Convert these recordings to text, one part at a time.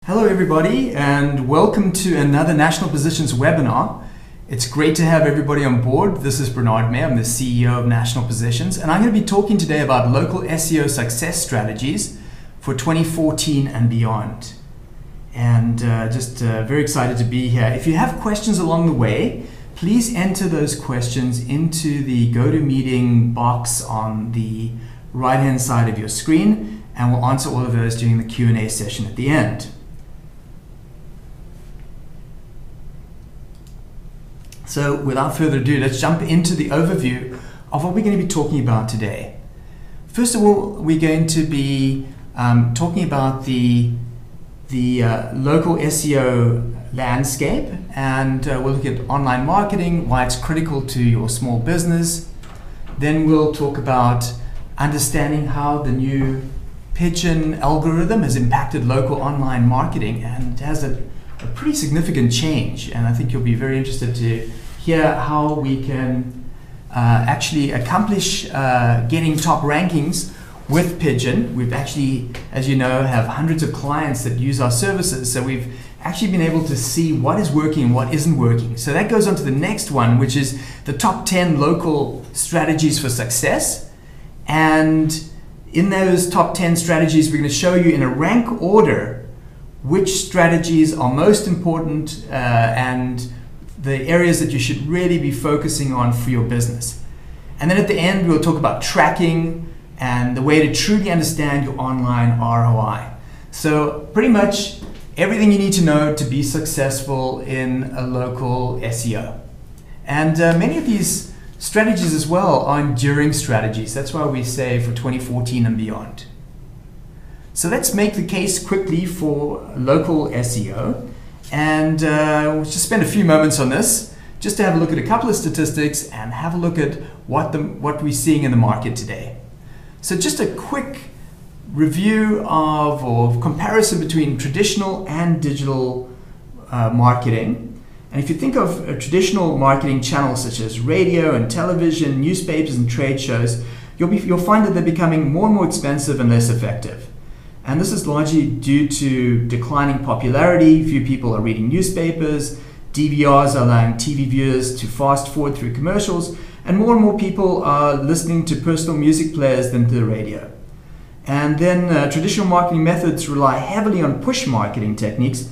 Hello everybody, and welcome to another National Positions webinar. It's great to have everybody on board. This is Bernard May, I'm the CEO of National Positions, and I'm going to be talking today about local SEO success strategies for 2014 and beyond. And just very excited to be here. If you have questions along the way, please enter those questions into the GoToMeeting box on the right-hand side of your screen, and we'll answer all of those during the Q&A session at the end. So without further ado, let's jump into the overview of what we're going to be talking about today. First of all, we're going to be talking about the local SEO landscape, and we'll look at online marketing, why it's critical to your small business. Then we'll talk about understanding how the new Pigeon algorithm has impacted local online marketing, and it has a pretty significant change, and I think you'll be very interested to hear how we can actually accomplish getting top rankings with Pigeon. We've actually, as you know, have hundreds of clients that use our services, so we've actually been able to see what is working and what isn't working. So that goes on to the next one, which is the top 10 local strategies for success. And in those top 10 strategies, we're going to show you in a rank order which strategies are most important and the areas that you should really be focusing on for your business. And then at the end, we'll talk about tracking and the way to truly understand your online ROI. So pretty much everything you need to know to be successful in a local SEO. And many of these strategies as well are enduring strategies. That's why we say for 2014 and beyond. So let's make the case quickly for local SEO, and we'll just spend a few moments on this just to have a look at a couple of statistics and have a look at what we're seeing in the market today. So just a quick review of or comparison between traditional and digital marketing. And if you think of traditional marketing channels such as radio and television, newspapers and trade shows, you'll find that they're becoming more and more expensive and less effective. And this is largely due to declining popularity. Few people are reading newspapers, DVRs are allowing TV viewers to fast forward through commercials, and more people are listening to personal music players than to the radio. And then traditional marketing methods rely heavily on push marketing techniques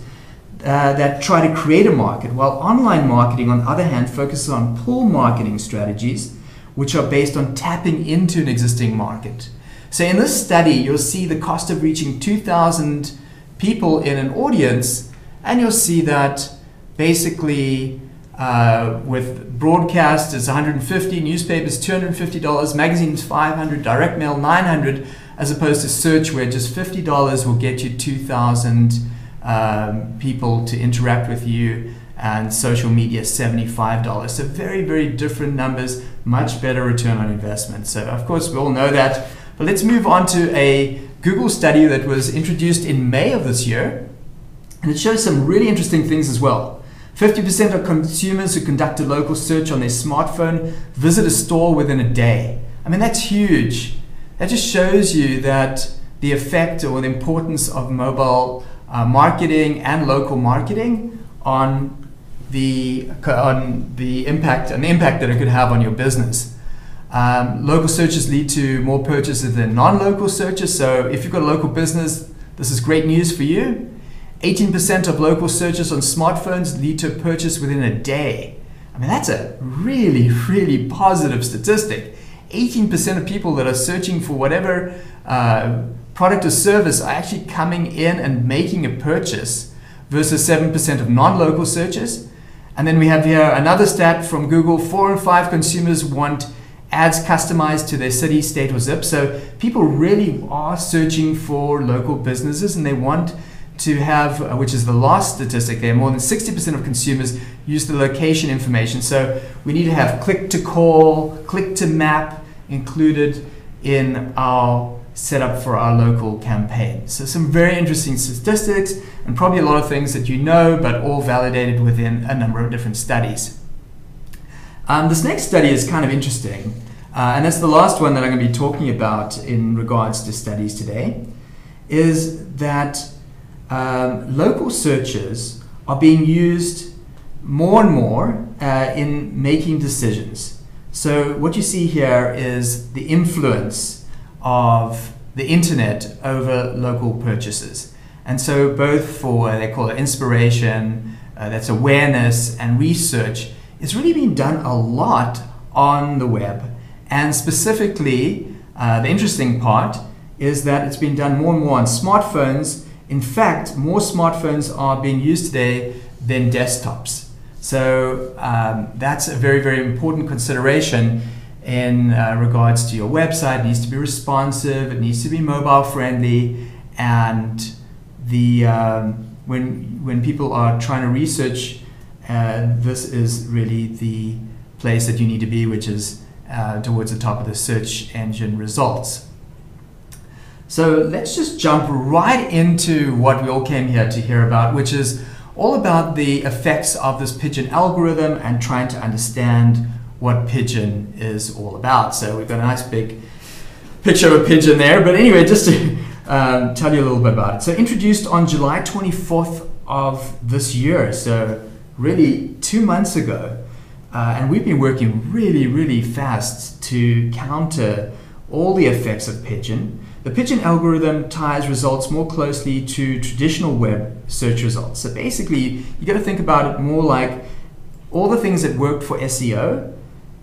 that try to create a market, while online marketing, on the other hand, focuses on pull marketing strategies, which are based on tapping into an existing market. So in this study, you'll see the cost of reaching 2,000 people in an audience, and you'll see that basically with broadcast it's $150, newspapers $250, magazines $500, direct mail $900, as opposed to search where just $50 will get you 2,000 people to interact with you, and social media $75. So very different numbers, much better return on investment. So of course we all know that. But let's move on to a Google study that was introduced in May of this year, and it shows some really interesting things as well. 50% of consumers who conduct a local search on their smartphone visit a store within a day. I mean, that's huge. That just shows you that the effect or the importance of mobile marketing and local marketing on the impact that it could have on your business. Local searches lead to more purchases than non-local searches. So if you've got a local business, this is great news for you. 18% of local searches on smartphones lead to a purchase within a day. I mean, that's a really positive statistic. 18% of people that are searching for whatever product or service are actually coming in and making a purchase versus 7% of non-local searches. And then we have here another stat from Google: 4 in 5 consumers want ads customized to their city, state, or zip. So people really are searching for local businesses, and they want to have, which is the last statistic there, more than 60% of consumers use the location information. So we need to have click to call, click to map included in our setup for our local campaign. So some very interesting statistics, and probably a lot of things that you know, but all validated within a number of different studies. This next study is kind of interesting, and that's the last one that I'm going to be talking about in regards to studies today, is that local searches are being used more and more in making decisions. So what you see here is the influence of the internet over local purchases. And so both for, they call it inspiration, that's awareness and research, it's really been done a lot on the web. And specifically, the interesting part is that it's been done more and more on smartphones. In fact, more smartphones are being used today than desktops. So that's a very, very important consideration in regards to your website. It needs to be responsive, it needs to be mobile friendly, and the when people are trying to research, this is really the place that you need to be, which is towards the top of the search engine results. So let's just jump right into what we all came here to hear about, which is all about the effects of this Pigeon algorithm and trying to understand what Pigeon is all about. So we've got a nice big picture of a pigeon there, but anyway, just to tell you a little bit about it. So introduced on July 24th of this year, so really 2 months ago, and we've been working really, really fast to counter all the effects of Pigeon. The Pigeon algorithm ties results more closely to traditional web search results. So basically, you got to think about it more like all the things that work for SEO,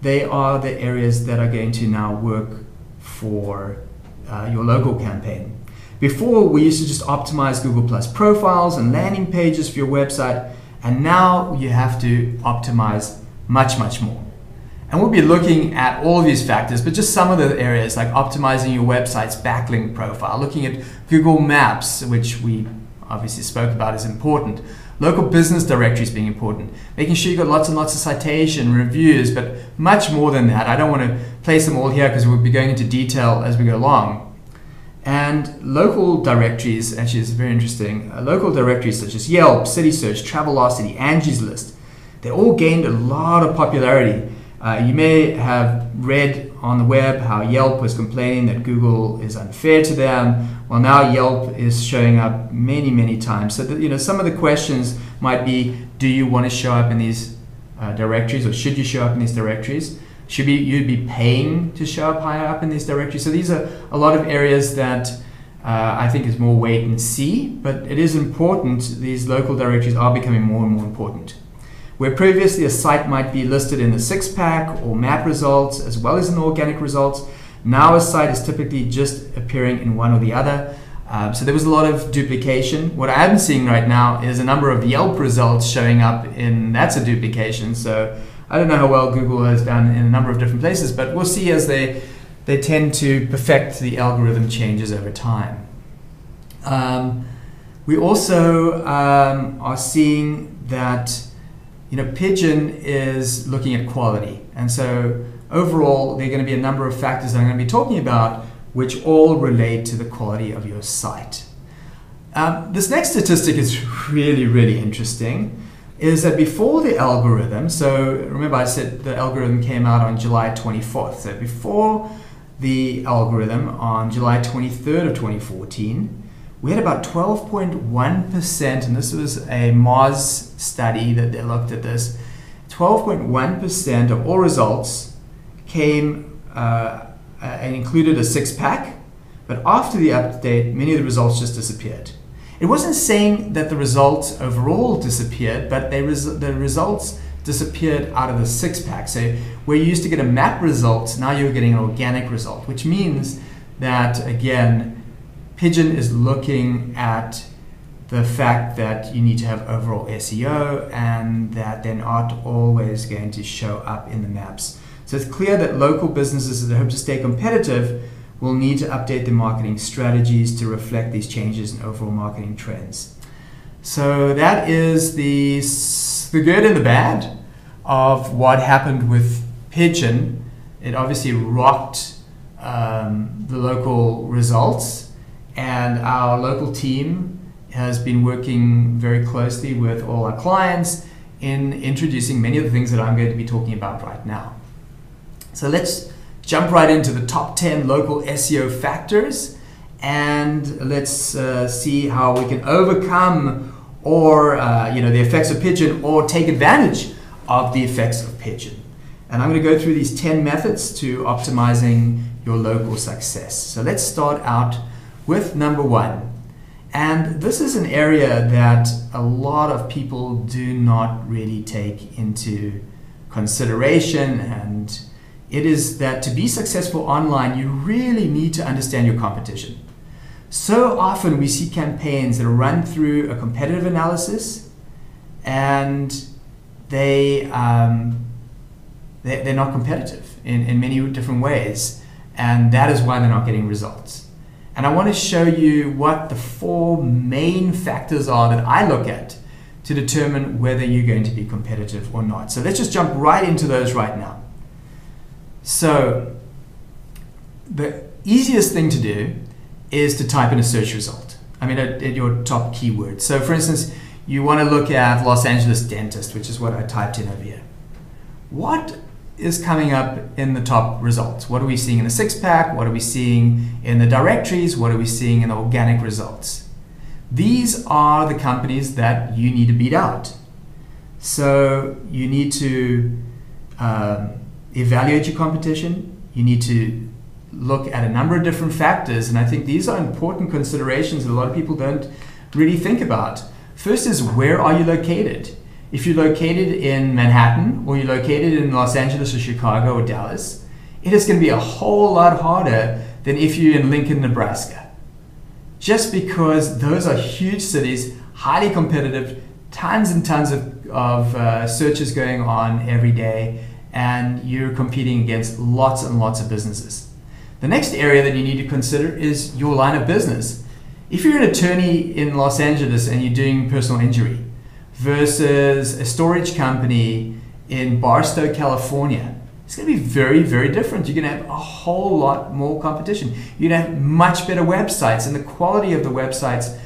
they are the areas that are going to now work for your local campaign. Before, we used to just optimize Google Plus profiles and landing pages for your website, and now you have to optimize much, much more. And we'll be looking at all of these factors, but just some of the areas like optimizing your website's backlink profile, looking at Google Maps, which we obviously spoke about is important, local business directories being important, making sure you've got lots and lots of citation, reviews, but much more than that. I don't want to place them all here because we'll be going into detail as we go along. And local directories, actually it's very interesting, local directories such as Yelp, CitySearch, Travelocity, Angie's List, they all gained a lot of popularity. You may have read on the web how Yelp was complaining that Google is unfair to them. Well, now Yelp is showing up many, many times. So that, some of the questions might be, do you want to show up in these directories, or should you show up in these directories? Should you be paying to show up higher up in these directories? So these are a lot of areas that I think is more wait and see, but it is important. These local directories are becoming more and more important. Where previously a site might be listed in the 6-pack or map results as well as in organic results, now a site is typically just appearing in one or the other. So there was a lot of duplication. What I am seeing right now is a number of Yelp results showing up in, that's a duplication. So I don't know how well Google has done in a number of different places, but we'll see as they tend to perfect the algorithm changes over time. We also are seeing that Pigeon is looking at quality. And so overall, there are going to be a number of factors that I'm going to be talking about which all relate to the quality of your site. This next statistic is really, really interesting, is that before the algorithm, so remember I said the algorithm came out on July 24th. So before the algorithm on July 23rd of 2014, we had about 12.1%, and this was a Moz study that they looked at this, 12.1% of all results came and included a 6-pack, but after the update, many of the results just disappeared. It wasn't saying that the results overall disappeared, but the results disappeared out of the 6-pack. So where you used to get a map result, now you're getting an organic result, which means that, again, Pigeon is looking at the fact that you need to have overall SEO and that they're not always going to show up in the maps. So it's clear that local businesses that hope to stay competitive will need to update their marketing strategies to reflect these changes in overall marketing trends. So that is the good and the bad of what happened with Pigeon. It obviously rocked the local results. And our local team has been working very closely with all our clients in introducing many of the things that I'm going to be talking about right now. So let's jump right into the top 10 local SEO factors and let's see how we can overcome or the effects of Pigeon, or take advantage of the effects of Pigeon. And I'm going to go through these 10 methods to optimizing your local success. So let's start out with number 1. And this is an area that a lot of people do not really take into consideration, and it is that to be successful online, you really need to understand your competition. So often we see campaigns that are run through a competitive analysis, and they're not competitive in many different ways, and that is why they're not getting results. And I want to show you what the 4 main factors are that I look at to determine whether you're going to be competitive or not. So let's just jump right into those right now. So the easiest thing to do is to type in a search result. I mean, at your top keyword. So for instance, you want to look at Los Angeles dentist, which is what I typed in over here. What is coming up in the top results? What are we seeing in the 6-pack? What are we seeing in the directories? What are we seeing in the organic results? These are the companies that you need to beat out. So you need to evaluate your competition. You need to look at a number of different factors, and I think these are important considerations that a lot of people don't really think about. First is, where are you located? If you're located in Manhattan, or you're located in Los Angeles or Chicago or Dallas, it is going to be a whole lot harder than if you're in Lincoln, Nebraska. Just because those are huge cities, highly competitive, tons and tons of searches going on every day, and you're competing against lots and lots of businesses. The next area that you need to consider is your line of business. If you're an attorney in Los Angeles and you're doing personal injury versus a storage company in Barstow, California, it's going to be very, very different. You're going to have a whole lot more competition. You're going to have much better websites, and the quality of the websites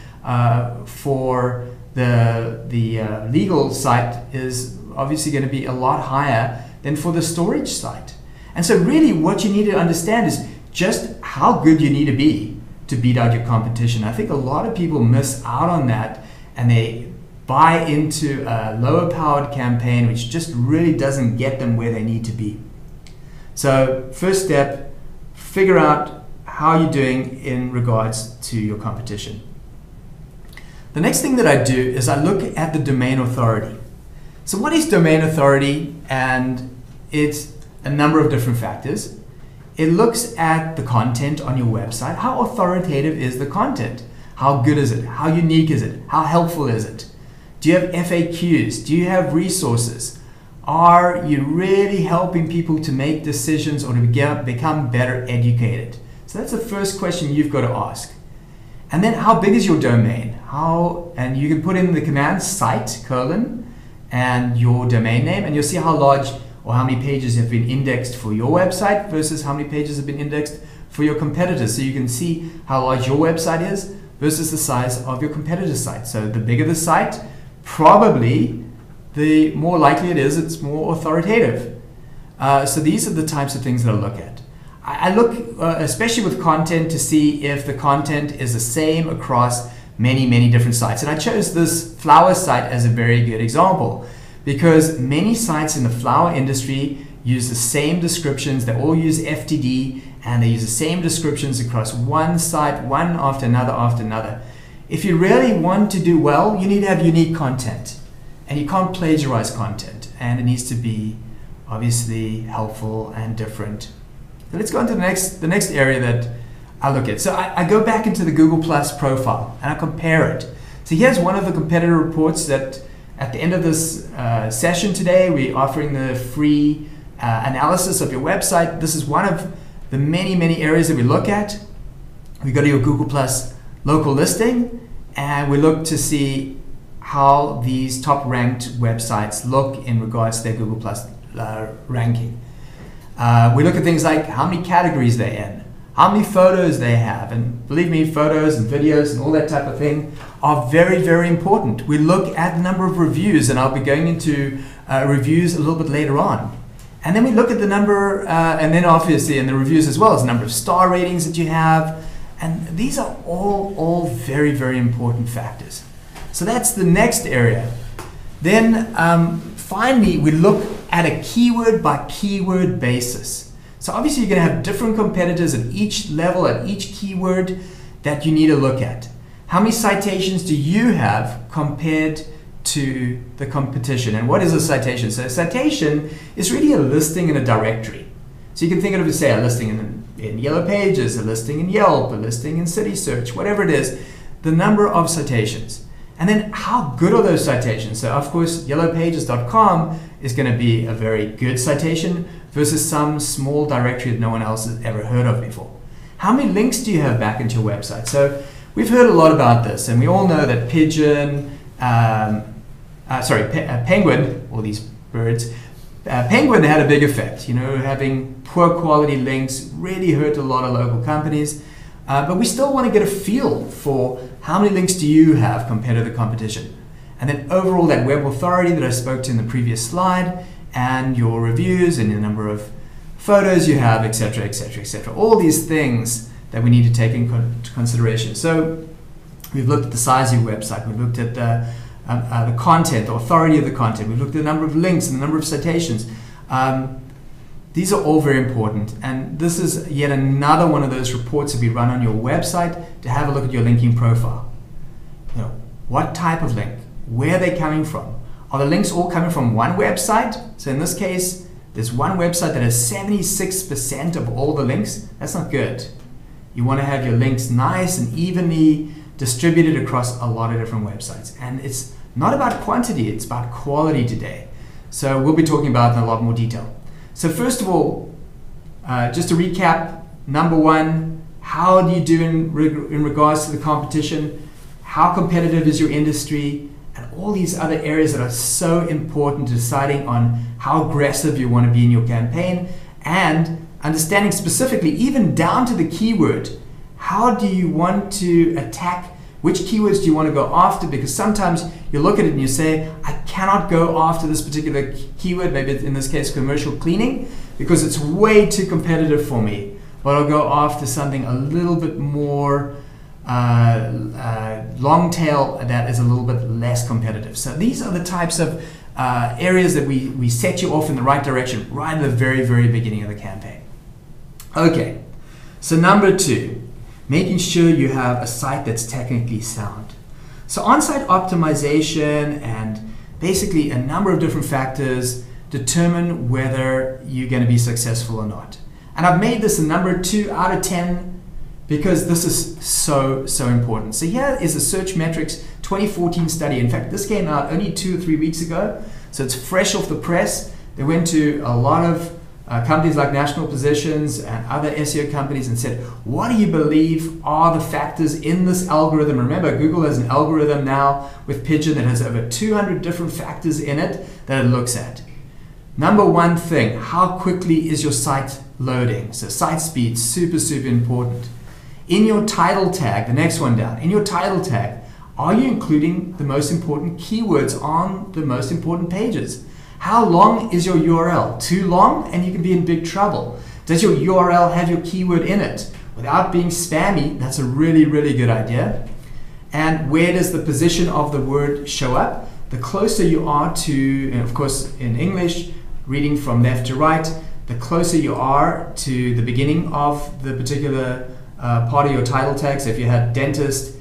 for the legal site is obviously going to be a lot higher than for the storage site. And so really what you need to understand is just how good you need to be to beat out your competition. I think a lot of people miss out on that, and they buy into a lower powered campaign which just really doesn't get them where they need to be. So first step, figure out how you're doing in regards to your competition. The next thing that I do is I look at the domain authority. So what is domain authority? And it's a number of different factors. It looks at the content on your website. How authoritative is the content? How good is it? How unique is it? How helpful is it? Do you have FAQs? Do you have resources? Are you really helping people to make decisions or to become better educated? So that's the first question you've got to ask. And then, how big is your domain? And you can put in the command cite : and your domain name, and you'll see how large or how many pages have been indexed for your website versus how many pages have been indexed for your competitors. So you can see how large your website is versus the size of your competitor's site. So the bigger the site, probably the more likely it is it's more authoritative. So these are the types of things that I look at. I look especially with content to see if the content is the same across many different sites. And I chose this flower site as a very good example, because many sites in the flower industry use the same descriptions. They all use FTD, and they use the same descriptions across one site, one after another after another. If you really want to do well, you need to have unique content, and you can't plagiarize content, and it needs to be obviously helpful and different. So let's go on to the next area that I look at. So I go back into the Google Plus profile and I compare it. So here's one of the competitor reports that at the end of this session today, we're offering the free analysis of your website. This is one of the many areas that we look at. We go to your Google Plus local listing, and we look to see how these top ranked websites look in regards to their Google Plus ranking. We look at things like how many categories they're in, how many photos they have, and believe me, photos and videos and all that type of thing are very important. We look at the number of reviews, and I'll be going into reviews a little bit later on. And then we look at the number, and then obviously in the reviews as well as the number of star ratings that you have, And these are all very, very important factors. So that's the next area. Then finally, we look at a keyword by keyword basis. So obviously you're going to have different competitors at each level, at each keyword that you need to look at. How many citations do you have compared to the competition? And what is a citation? So a citation is really a listing in a directory. So you can think of it as, say, a listing in Yellow Pages, a listing in Yelp, a listing in City Search, whatever it is, the number of citations. And then how good are those citations? So of course, yellowpages.com is going to be a very good citation versus some small directory that no one else has ever heard of before. How many links do you have back into your website? So we've heard a lot about this, and we all know that Penguin, all these birds, Penguin had a big effect. You know, having poor quality links really hurt a lot of local companies. But we still want to get a feel for how many links do you have compared to the competition. And then overall, that web authority that I spoke to in the previous slide, and your reviews and the number of photos you have, etc., etc., etc. All these things that we need to take into consideration. So we've looked at the size of your website. We've looked at the content, the authority of the content. We've looked at the number of links and the number of citations. These are all very important, and this is yet another one of those reports that we run on your website to have a look at your linking profile. You know, what type of link? Where are they coming from? Are the links all coming from one website? So in this case, there's one website that has 76% of all the links. That's not good. You want to have your links nice and evenly distributed across a lot of different websites. And it's not about quantity, it's about quality today. So we'll be talking about it in a lot more detail. So first of all, just to recap, number one, how do you do in regards to the competition? How competitive is your industry? And all these other areas that are so important to deciding on how aggressive you want to be in your campaign, and understanding specifically, even down to the keyword, how do you want to attack, which keywords do you want to go after? Because sometimes you look at it and you say, I cannot go after this particular keyword, maybe in this case commercial cleaning, because it's way too competitive for me. But I'll go after something a little bit more long tail that is a little bit less competitive. So these are the types of areas that we set you off in the right direction right at the very, very beginning of the campaign. Okay, so number two, making sure you have a site that's technically sound. So on-site optimization and basically a number of different factors determine whether you're going to be successful or not. And I've made this a number 2 out of 10 because this is so important. So here is a Search Metrics 2014 study. In fact, this came out only 2 or 3 weeks ago, so it's fresh off the press. They went to a lot of companies like National Positions and other SEO companies and said, what do you believe are the factors in this algorithm? Remember, Google has an algorithm now with Pigeon that has over 200 different factors in it that it looks at. Number one thing, how quickly is your site loading? So site speed, super important. In your title tag, the next one down, in your title tag, are you including the most important keywords on the most important pages? How long is your URL? Too long and you can be in big trouble. Does your URL have your keyword in it? Without being spammy, that's a really good idea. And where does the position of the word show up? The closer you are to, and of course in English, reading from left to right, the closer you are to the beginning of the particular part of your title tag. So if you had dentist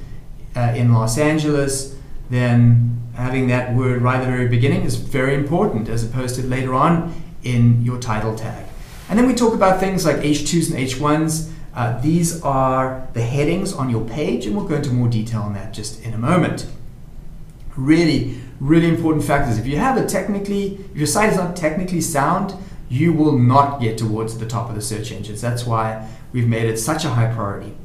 in Los Angeles, then having that word right at the very beginning is very important as opposed to later on in your title tag. And then we talk about things like H2s and H1s. These are the headings on your page, and we'll go into more detail on that just in a moment. Really important factors. If you have if your site is not technically sound, you will not get towards the top of the search engines. That's why we've made it such a high priority.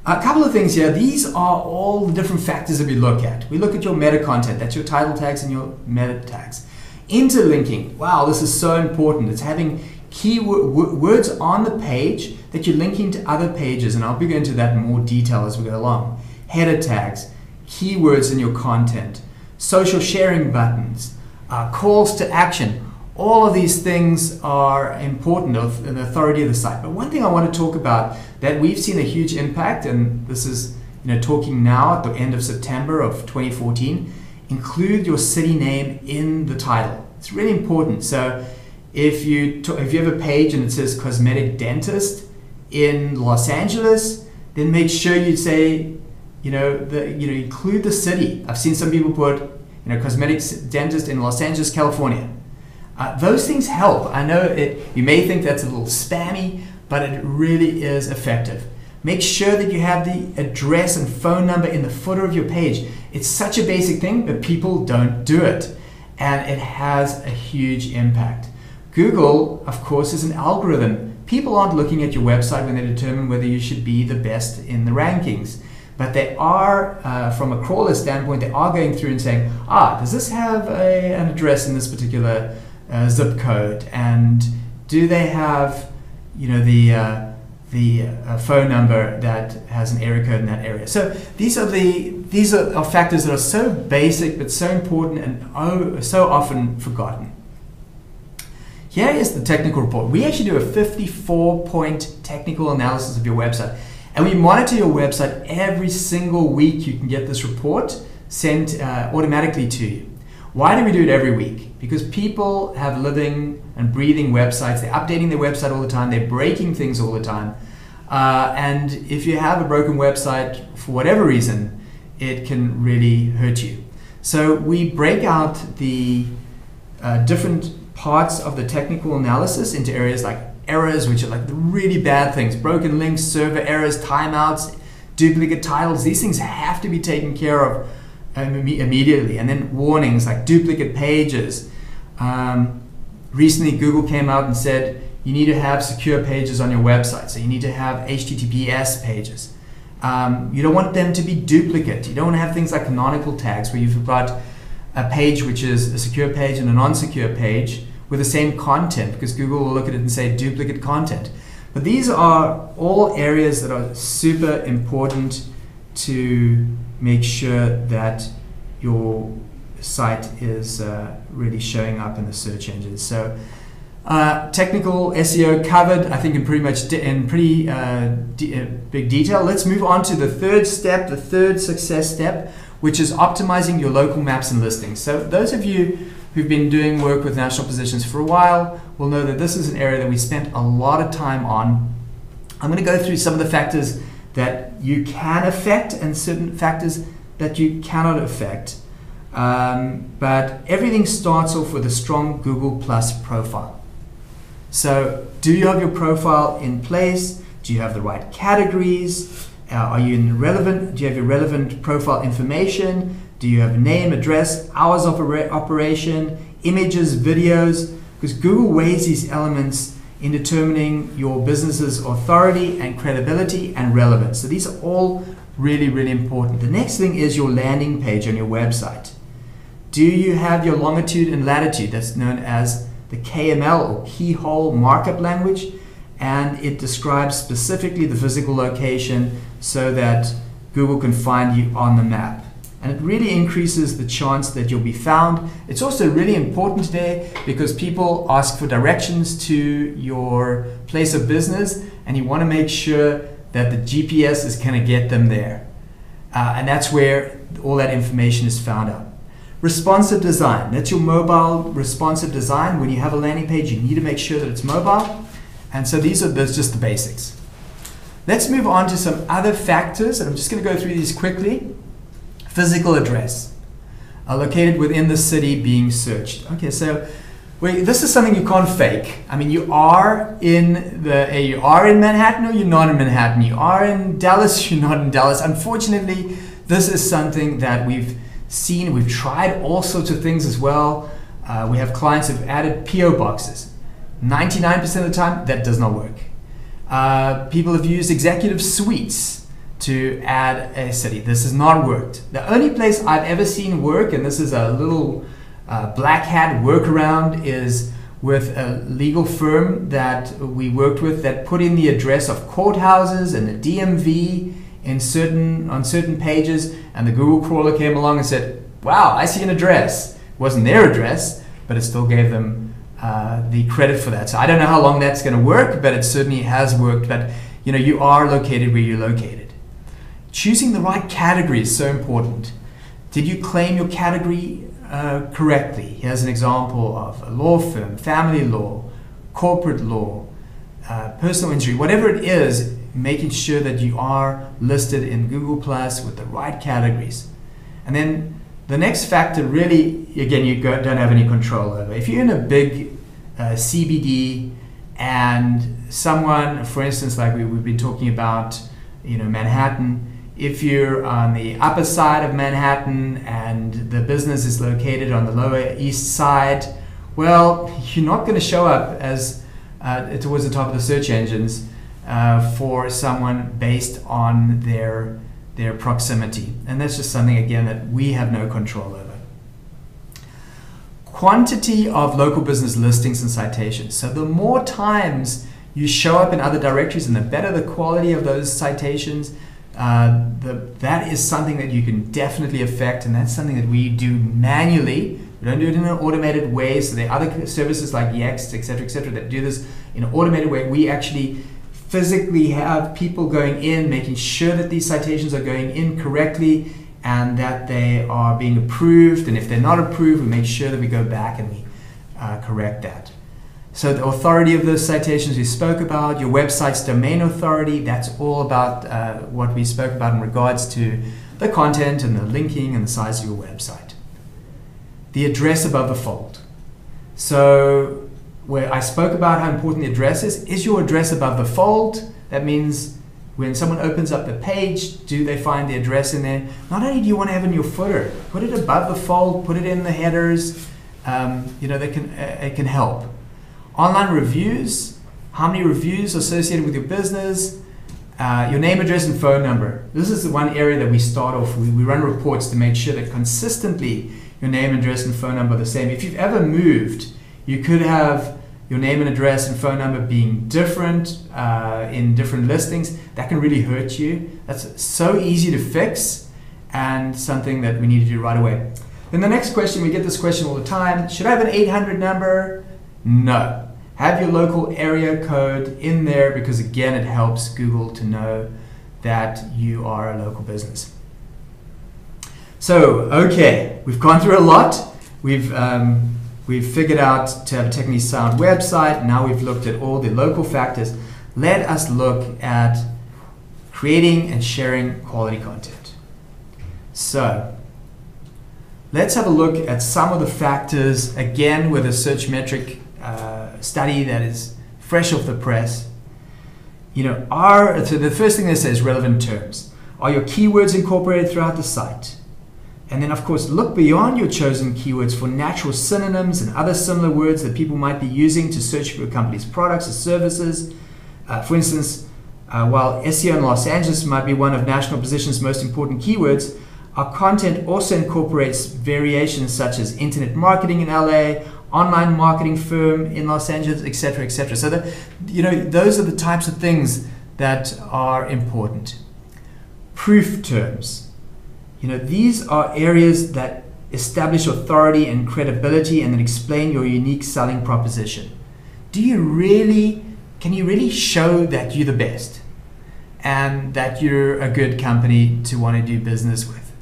A couple of things here. These are all the different factors that we look at. We look at your meta content. That's your title tags and your meta tags. Interlinking. Wow, this is so important. It's having words on the page that you're linking to other pages, and I'll be going into that in more detail as we go along. Header tags, keywords in your content, social sharing buttons, calls to action. All of these things are important of the authority of the site. But one thing I want to talk about that we've seen a huge impact, and this is talking now at the end of September of 2014, include your city name in the title. It's really important. So if you have a page and it says cosmetic dentist in Los Angeles, then make sure you say, include the city. I've seen some people put, cosmetic dentist in Los Angeles, California. Those things help. I know you may think that's a little spammy, but it really is effective. Make sure that you have the address and phone number in the footer of your page. It's such a basic thing, but people don't do it. And it has a huge impact. Google, of course, is an algorithm. People aren't looking at your website when they determine whether you should be the best in the rankings. But they are, from a crawler standpoint, they are going through and saying, does this have an address in this particular zip code, and do they have the phone number that has an area code in that area? So these are factors that are so basic but so important and so often forgotten. Here is the technical report. We actually do a 54-point technical analysis of your website, and we monitor your website every single week. You can get this report sent automatically to you. Why do we do it every week? Because people have living and breathing websites. They're updating their website all the time. They're breaking things all the time. And if you have a broken website for whatever reason, it can really hurt you. So we break out the different parts of the technical analysis into areas like errors, which are like the really bad things, broken links, server errors, timeouts, duplicate titles. These things have to be taken care of immediately. And then warnings like duplicate pages. Recently Google came out and said you need to have secure pages on your website, so you need to have HTTPS pages. You don't want them to be duplicate. You don't want to have things like canonical tags where you've got a page which is a secure page and a non-secure page with the same content, because Google will look at it and say duplicate content. But these are all areas that are super important to make sure that your site is really showing up in the search engines. So technical SEO covered, I think, in pretty big detail. Let's move on to the third step, the third success step, which is optimizing your local maps and listings. So those of you who've been doing work with national positions for a while will know that this is an area that we spent a lot of time on. I'm going to go through some of the factors that you can affect and certain factors that you cannot affect. But everything starts off with a strong Google Plus profile. So do you have your profile in place? Do you have the right categories? Are you relevant? Do you have your relevant profile information? Do you have name, address, hours of operation, images, videos? Because Google weighs these elements in determining your business's authority and credibility and relevance. So these are all really, really important. The next thing is your landing page on your website. Do you have your longitude and latitude? That's known as the KML or keyhole markup language, and it describes specifically the physical location so that Google can find you on the map. And it really increases the chance that you'll be found. It's also really important today because people ask for directions to your place of business, and you want to make sure that the GPS is going to get them there. And that's where all that information is found out. Responsive design, that's your mobile responsive design. When you have a landing page, you need to make sure that it's mobile. And so that's just the basics. Let's move on to some other factors, and I'm just going to go through these quickly. Physical address, located within the city being searched. Okay, so this is something you can't fake. I mean, you are in Manhattan or you're not in Manhattan. You are in Dallas, you're not in Dallas. Unfortunately, this is something that we've seen. We've tried all sorts of things as well. We have clients who've added PO boxes. 99% of the time, that does not work. People have used executive suites to add a city. This has not worked. The only place I've ever seen work, and this is a little black hat workaround, is with a legal firm that we worked with that put in the address of courthouses and the DMV on certain pages, and the Google crawler came along and said, wow, I see an address. It wasn't their address, but it still gave them the credit for that. So I don't know how long that's going to work, but it certainly has worked. But you are located where you're located. Choosing the right category is so important. Did you claim your category correctly? Here's an example of a law firm, family law, corporate law, personal injury, whatever it is, making sure that you are listed in Google Plus with the right categories. And then the next factor really, again, you don't have any control over. If you're in a big CBD and someone, for instance, like we've been talking about, Manhattan, if you're on the upper side of Manhattan and the business is located on the lower east side, well, you're not going to show up as towards the top of the search engines for someone based on their proximity. And that's just something, again, that we have no control over. Quantity of local business listings and citations. So the more times you show up in other directories and the better the quality of those citations, that is something that you can definitely affect, and that's something that we do manually. We don't do it in an automated way. So there are other services like Yext, etc., that do this in an automated way. We actually physically have people going in, making sure that these citations are going in correctly and that they are being approved. And if they're not approved, we make sure that we go back and we correct that. So the authority of those citations we spoke about, your website's domain authority, that's all about what we spoke about in regards to the content and the linking and the size of your website. The address above the fold. So where I spoke about how important the address is your address above the fold? That means when someone opens up the page, do they find the address in there? Not only do you want to have it in your footer, put it above the fold, put it in the headers, it can help. Online reviews, how many reviews associated with your business, your name, address, and phone number. This is the one area that we start off. We run reports to make sure that consistently your name, address, and phone number are the same. If you've ever moved, you could have your name and address and phone number being different in different listings. That can really hurt you. That's so easy to fix and something that we need to do right away. Then the next question, we get this question all the time. Should I have an 800 number? No. Have your local area code in there because, again, it helps Google to know that you are a local business. So, okay, we've gone through a lot. We've figured out to have a technically sound website. Now we've looked at all the local factors. Let us look at creating and sharing quality content. So, let's have a look at some of the factors, again, with a search metric study that is fresh off the press. So the first thing they say is relevant terms. Are your keywords incorporated throughout the site? And then, of course, look beyond your chosen keywords for natural synonyms and other similar words that people might be using to search for your company's products or services. For instance, while SEO in Los Angeles might be one of National Position's most important keywords, our content also incorporates variations such as internet marketing in LA, online marketing firm in Los Angeles, etc., etc. So those are the types of things that are important. Proof terms. These are areas that establish authority and credibility and then explain your unique selling proposition. Can you really show that you're the best and that you're a good company to want to do business with?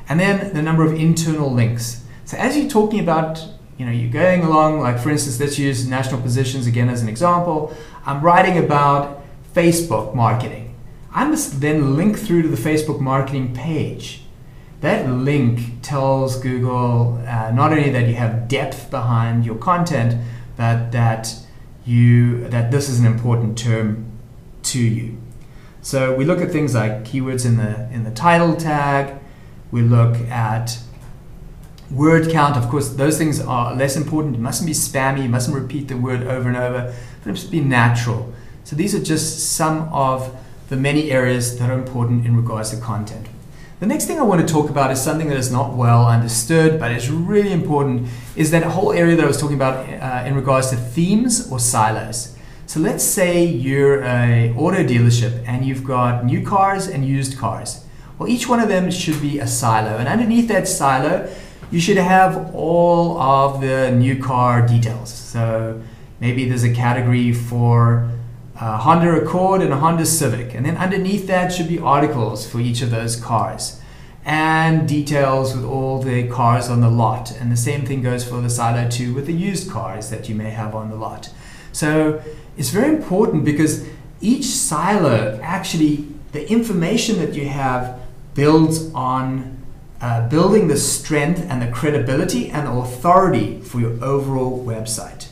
And then the number of internal links. So as you're talking about, you're going along, like for instance, let's use National Positions again as an example. I'm writing about Facebook marketing. I must then link through to the Facebook marketing page. That link tells Google not only that you have depth behind your content, but that this is an important term to you. So we look at things like keywords in the title tag. We look at word count. Of course, those things are less important. You mustn't be spammy. You mustn't repeat the word over and over. But it must be natural. So these are just some of the many areas that are important in regards to content. The next thing I want to talk about is something that is not well understood, but is really important, is that whole area that I was talking about in regards to themes or silos. So let's say you're an auto dealership and you've got new cars and used cars. Well, each one of them should be a silo, and underneath that silo, you should have all of the new car details. So maybe there's a category for a Honda Accord and a Honda Civic, and then underneath that should be articles for each of those cars and details with all the cars on the lot. And the same thing goes for the silo 2 with the used cars that you may have on the lot. So it's very important because each silo, actually the information that you have builds on building the strength and the credibility and the authority for your overall website.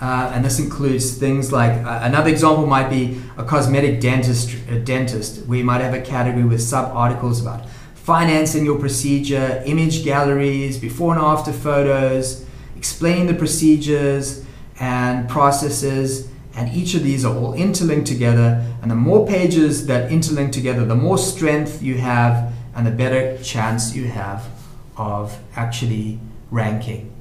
And this includes things like, another example might be a cosmetic dentist, where you might have a category with sub-articles about financing your procedure, image galleries, before and after photos, explaining the procedures and processes, and each of these are all interlinked together. And the more pages that interlink together, the more strength you have and the better chance you have of actually ranking.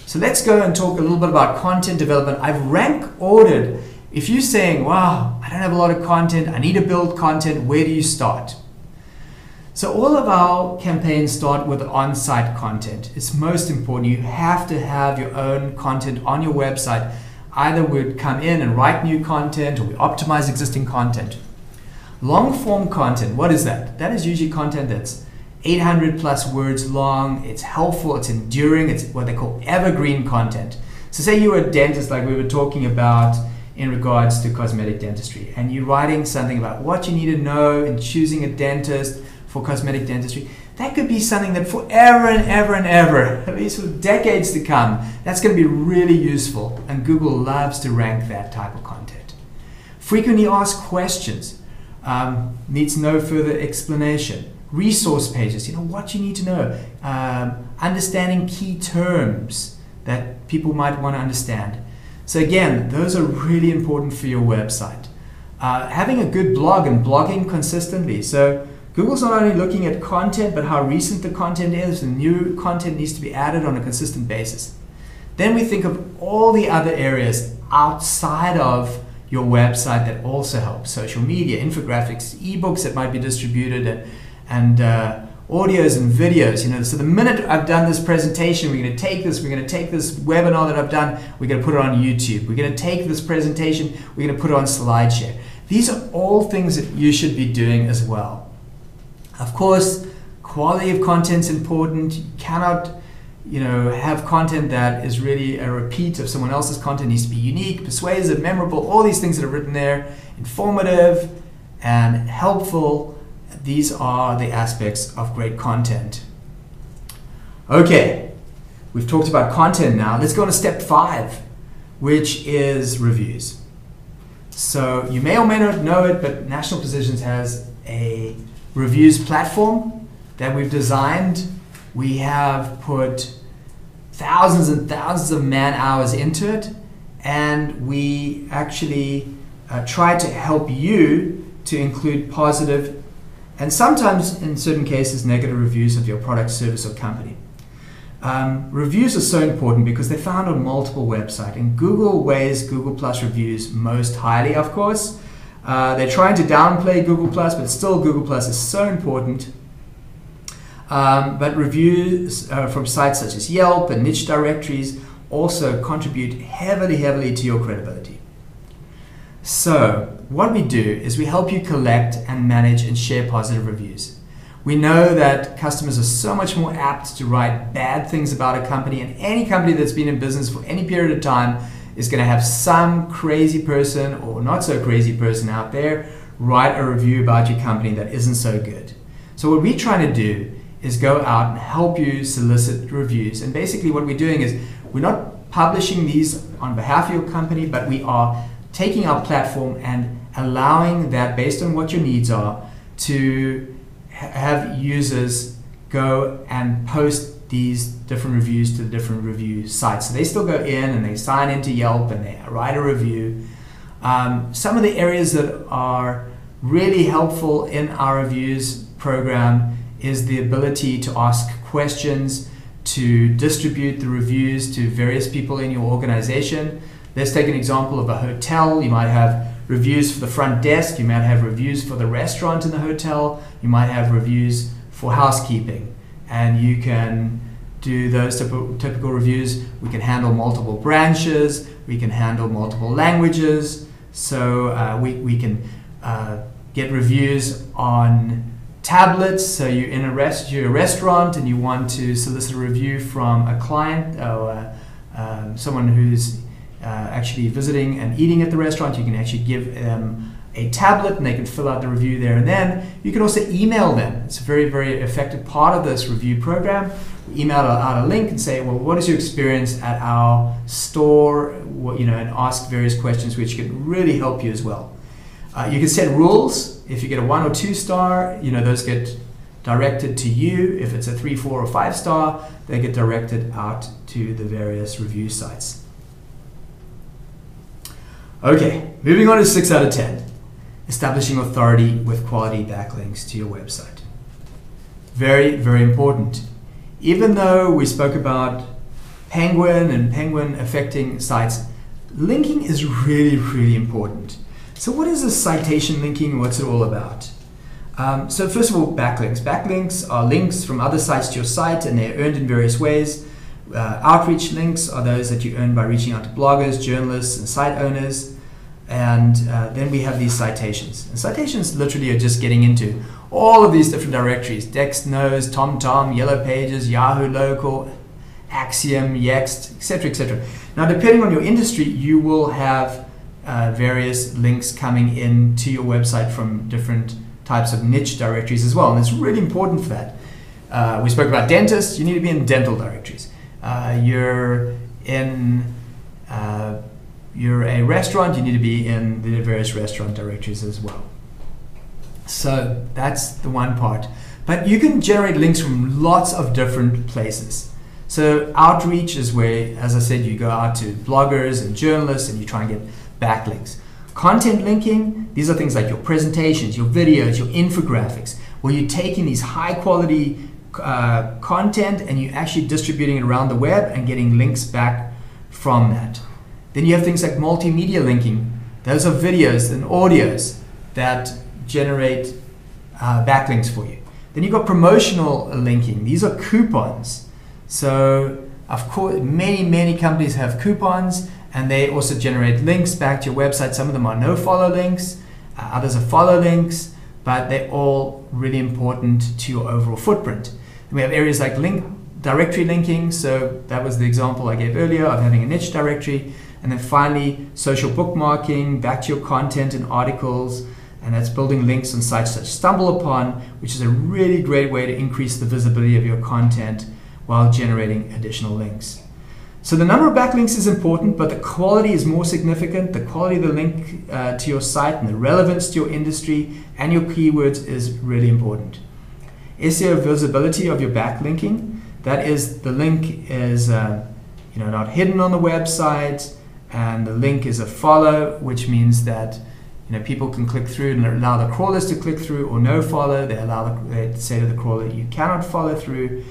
So let's go and talk a little bit about content development. I've rank ordered. If you're saying, wow, I don't have a lot of content, I need to build content, where do you start? So all of our campaigns start with on-site content. It's most important. You have to have your own content on your website. Either we'd come in and write new content, or we optimize existing content. Long-form content, what is that? That is usually content that's 800 plus words long, it's helpful, it's enduring, it's what they call evergreen content. So say you were a dentist, like we were talking about in regards to cosmetic dentistry, and you're writing something about what you need to know in choosing a dentist for cosmetic dentistry. That could be something that forever and ever and ever, at least for decades to come, that's going to be really useful, and Google loves to rank that type of content. Frequently asked questions, needs no further explanation. Resource pages, what you need to know, understanding key terms that people might want to understand. So again, those are really important for your website. Having a good blog and blogging consistently. So Google's not only looking at content, but how recent the content is, and new content needs to be added on a consistent basis. Then we think of all the other areas outside of your website that also help. Social media, infographics, ebooks that might be distributed, and audios and videos. So the minute I've done this presentation, we're going to take this webinar that I've done, we're going to put it on YouTube. We're going to take this presentation, we're going to put it on SlideShare. These are all things that you should be doing as well. Of course, quality of content is important. You cannot have content that is really a repeat of someone else's content. It needs to be unique, persuasive, memorable, all these things that are written there, informative and helpful. These are the aspects of great content. Okay, we've talked about content now. Let's go on to step 5, which is reviews. So you may or may not know it, but National Positions has a reviews platform that we've designed. We have put thousands and thousands of man hours into it, and we actually try to help you to include positive and sometimes, in certain cases, negative reviews of your product, service, or company. Reviews are so important because they're found on multiple websites, and Google weighs Google Plus reviews most highly, of course. They're trying to downplay Google Plus, but still Google Plus is so important. But reviews from sites such as Yelp and niche directories also contribute heavily to your credibility. So what we do is we help you collect and manage and share positive reviews. We know that customers are so much more apt to write bad things about a company, and any company that's been in business for any period of time is going to have some crazy person or not so crazy person out there write a review about your company that isn't so good. So what we're trying to do is go out and help you solicit reviews. And basically what we're doing is we're not publishing these on behalf of your company, but we are taking our platform and allowing that, based on what your needs are, to have users go and post these different reviews to the different review sites. So they still go in and they sign into Yelp and they write a review. Some of the areas that are really helpful in our reviews program is the ability to ask questions, to distribute the reviews to various people in your organization. Let's take an example of a hotel. You might have reviews for the front desk, you might have reviews for the restaurant in the hotel, you might have reviews for housekeeping. and you can do those typical reviews. We can handle multiple branches, we can handle multiple languages, so we can get reviews on tablets. So you're in a restaurant and you want to solicit a review from a client or someone who's actually visiting and eating at the restaurant. You can actually give them a tablet and they can fill out the review there and then. You can also email them. It's a very, very effective part of this review program. We email out a link and say, well, what is your experience at our store? And ask various questions which can really help you as well. You can set rules. If you get a 1 or 2 star, those get directed to you. If it's a 3, 4, or 5 star, they get directed out to the various review sites. Okay, moving on to 6 out of 10. Establishing authority with quality backlinks to your website. Very, very important. Even though we spoke about Penguin and Penguin affecting sites, linking is really, really important. So what is this citation linking? What's it all about? So first of all, backlinks. Backlinks are links from other sites to your site, and they're earned in various ways. Outreach links are those that you earn by reaching out to bloggers, journalists, and site owners. And then we have these citations. And citations literally are just getting into all of these different directories: Dexnose, TomTom, Yellow Pages, Yahoo Local, Axiom, Yext, etc., etc. Now, depending on your industry, you will have various links coming into your website from different types of niche directories as well. And it's really important for that. We spoke about dentists. You need to be in dental directories. You're a restaurant, you need to be in the various restaurant directories as well. So that's the one part. But you can generate links from lots of different places. So outreach is where, as I said, you go out to bloggers and journalists and you try and get backlinks. Content linking, these are things like your presentations, your videos, your infographics, where you're taking these high quality content and you're actually distributing it around the web and getting links back from that. Then you have things like multimedia linking. Those are videos and audios that generate backlinks for you. Then you've got promotional linking. These are coupons. So, of course, many companies have coupons, and they also generate links back to your website. Some of them are no-follow links, others are follow links, but they're all really important to your overall footprint. And we have areas like directory linking. So that was the example I gave earlier of having a niche directory. And then finally, social bookmarking, back to your content and articles, and that's building links on sites such as StumbleUpon, which is a really great way to increase the visibility of your content while generating additional links. So the number of backlinks is important, but the quality is more significant. The quality of the link to your site and the relevance to your industry and your keywords is really important. SEO visibility of your backlinking, that is, the link is not hidden on the website, and the link is a follow, which means that people can click through and allow the crawlers to click through, or no follow. They say to the crawler, you cannot follow through.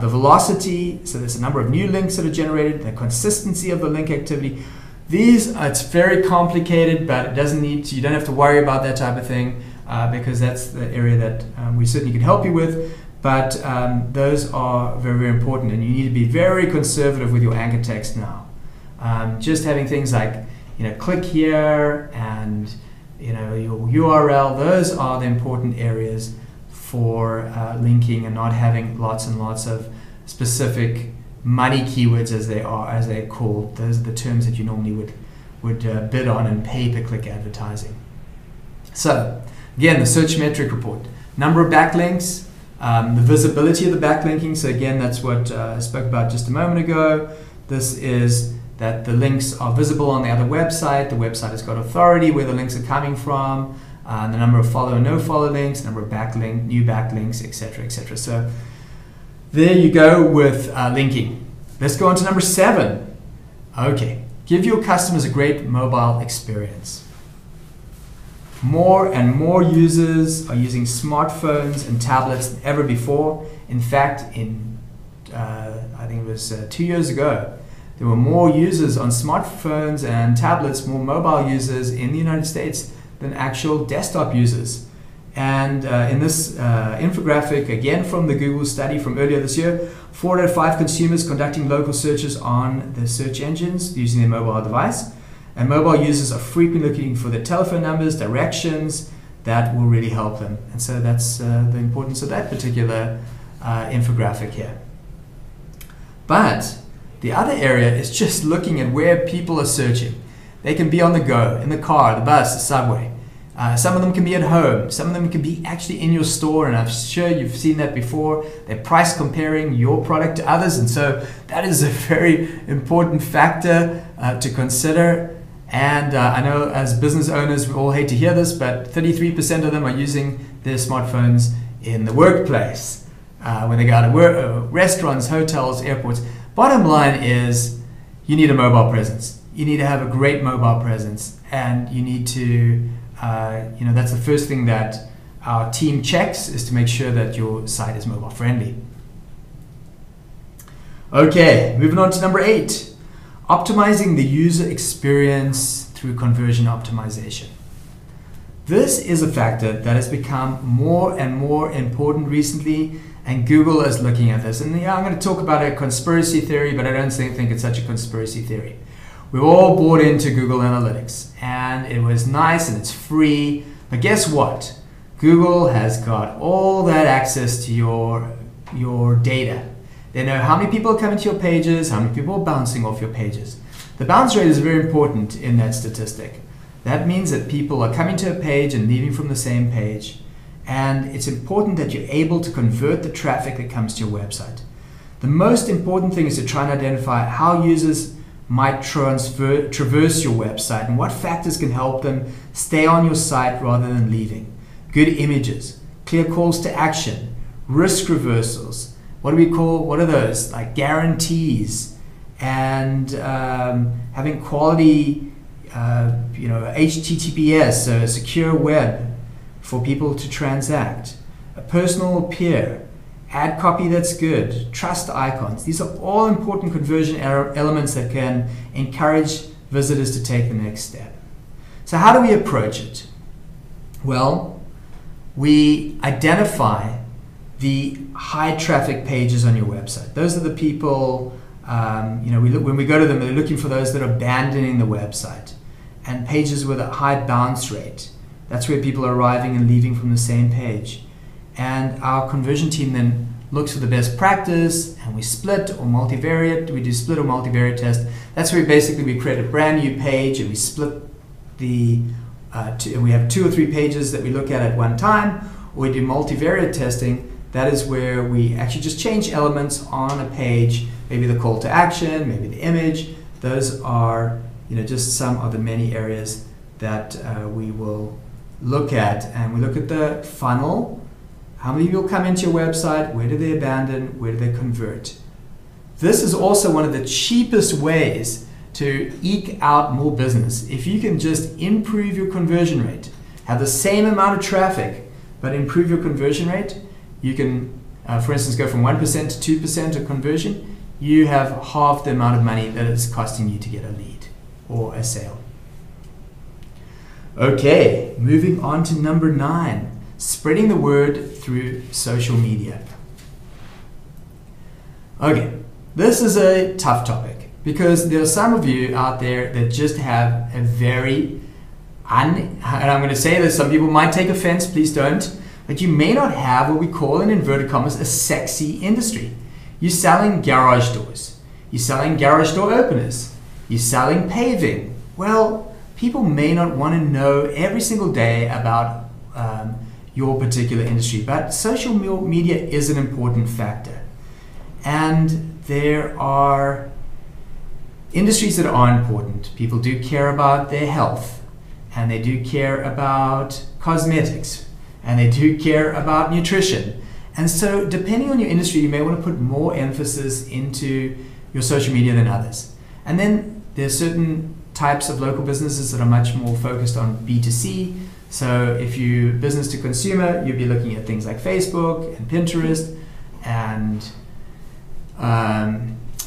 The velocity, so there's a number of new links that are generated, the consistency of the link activity. It's very complicated, but you don't have to worry about that type of thing because that's the area that we certainly can help you with. But those are very, very important, and you need to be very conservative with your anchor text now. Just having things like, click here and, your URL, those are the important areas for linking, and not having lots and lots of specific money keywords as they're called. Those are the terms that you normally would bid on in pay-per-click advertising. So again, the search metric report, number of backlinks, the visibility of the backlinking. So again, that's what I spoke about just a moment ago. This is that the links are visible on the other website. The website has got authority where the links are coming from, the number of follow and no follow links, number of new backlinks, etc., etc. So there you go with linking. Let's go on to number 7. Okay, give your customers a great mobile experience. More and more users are using smartphones and tablets than ever before. In fact, I think it was 2 years ago, there were more users on smartphones and tablets, more mobile users in the United States than actual desktop users. And in this infographic, again from the Google study from earlier this year, 4 out of 5 consumers conducting local searches on the search engines using their mobile device. And mobile users are frequently looking for their telephone numbers, directions, that will really help them. And so that's the importance of that particular infographic here. But the other area is just looking at where people are searching. They can be on the go, in the car, the bus, the subway. Some of them can be at home. Some of them can be actually in your store, and I'm sure you've seen that before. They're price comparing your product to others, and so that is a very important factor to consider. And I know as business owners, we all hate to hear this, but 33% of them are using their smartphones in the workplace. When they go out to work, restaurants, hotels, airports. Bottom line is you need a mobile presence. You need to have a great mobile presence, and you need to, that's the first thing that our team checks, is to make sure that your site is mobile friendly. Okay, moving on to number 8. Optimizing the user experience through conversion optimization. This is a factor that has become more and more important recently, and Google is looking at this. And I'm going to talk about a conspiracy theory, but I don't think it's such a conspiracy theory. We've all bought into Google Analytics, and it was nice and it's free, but guess what? Google has got all that access to your data. They know how many people are coming to your pages, how many people are bouncing off your pages. The bounce rate is very important in that statistic. That means that people are coming to a page and leaving from the same page. And it's important that you're able to convert the traffic that comes to your website. The most important thing is to try and identify how users might traverse your website and what factors can help them stay on your site rather than leaving. Good images, clear calls to action, risk reversals. What are those? Like guarantees, and having quality, HTTPS, so a secure web for people to transact, a personal appear, ad copy that's good, trust icons. These are all important conversion elements that can encourage visitors to take the next step. So how do we approach it? Well, we identify the high traffic pages on your website. Those are the people, when we go to them, they're looking for those that are abandoning the website, and pages with a high bounce rate. That's where people are arriving and leaving from the same page. And our conversion team then looks for the best practice, and we split or multivariate. We do split or multivariate test. That's where we create a brand new page, and we split and we have 2 or 3 pages that we look at one time, or we do multivariate testing. That is where we actually just change elements on a page, maybe the call to action, maybe the image. Those are just some of the many areas that we will look at. And we look at the funnel. How many people come into your website? Where do they abandon? Where do they convert? This is also one of the cheapest ways to eke out more business. If you can just improve your conversion rate, have the same amount of traffic, but improve your conversion rate, you can, for instance, go from 1% to 2% of conversion. You have half the amount of money that it's costing you to get a lead or a sale. Okay, moving on to number 9, spreading the word through social media. Okay, this is a tough topic because there are some of you out there that just have a very, and I'm going to say this, some people might take offense, please don't, but you may not have what we call in inverted commas a sexy industry. You're selling garage doors. You're selling garage door openers. You're selling paving. Well, people may not want to know every single day about your particular industry, but social media is an important factor. And there are industries that are important. People do care about their health, and they do care about cosmetics, and they do care about nutrition. And so depending on your industry, you may want to put more emphasis into your social media than others. And then there's certain types of local businesses that are much more focused on B2C. So if you business to consumer, you'll be looking at things like Facebook and Pinterest. And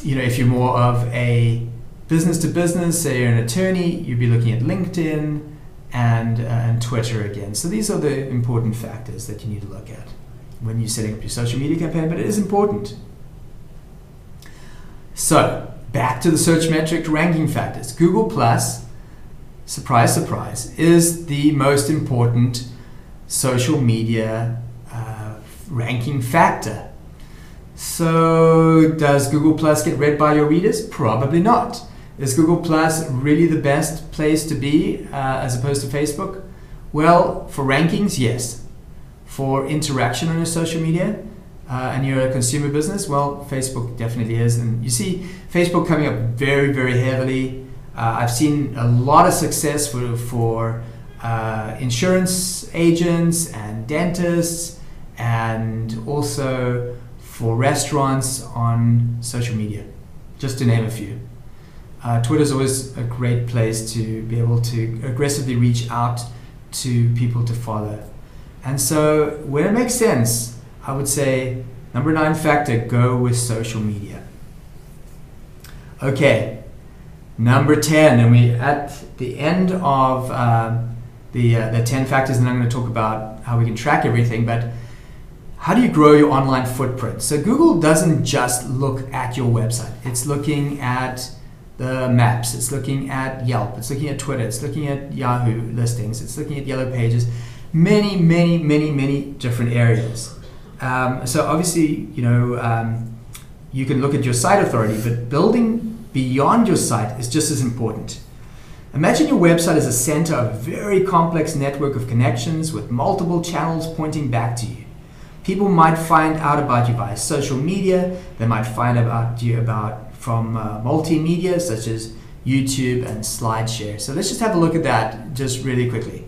if you're more of a business to business, say you're an attorney, you'll be looking at LinkedIn and Twitter again. So these are the important factors that you need to look at when you're setting up your social media campaign, but it is important. So back to the search metric ranking factors. Google Plus, surprise, surprise, is the most important social media ranking factor. So does Google Plus get read by your readers? Probably not. Is Google Plus really the best place to be as opposed to Facebook? Well, for rankings, yes. For interaction on your social media and you're a consumer business, well, Facebook definitely is. And you see Facebook coming up very, very heavily. I've seen a lot of success for insurance agents and dentists, and also for restaurants on social media, just to name a few. Twitter is always a great place to be able to aggressively reach out to people to follow. And so when it makes sense, I would say number 9 factor, go with social media. Okay, number 10, and we're at the end of the 10 factors, and I'm going to talk about how we can track everything, but how do you grow your online footprint? So Google doesn't just look at your website. It's looking at the maps, it's looking at Yelp, it's looking at Twitter, it's looking at Yahoo listings, it's looking at Yellow Pages, many, many, many, many different areas. So obviously, you know, you can look at your site authority, but building beyond your site is just as important. Imagine your website as a center of a very complex network of connections with multiple channels pointing back to you. People might find out about you via social media. They might find about you from multimedia such as YouTube and SlideShare. So let's just have a look at that just really quickly.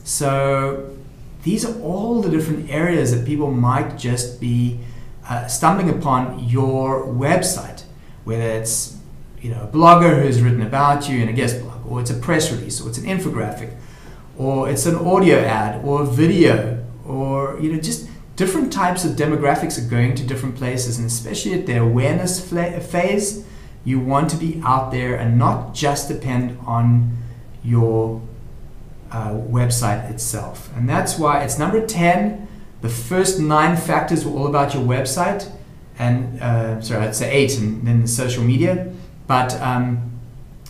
So these are all the different areas that people might just be stumbling upon your website, whether it's, you know, a blogger who's written about you in a guest blog, or it's a press release, or it's an infographic, or it's an audio ad, or a video, or, you know, just different types of demographics are going to different places, and especially at the awareness phase, you want to be out there and not just depend on your website itself. And that's why it's number 10. The first 9 factors were all about your website, and sorry, I'd say 8, and then the social media. But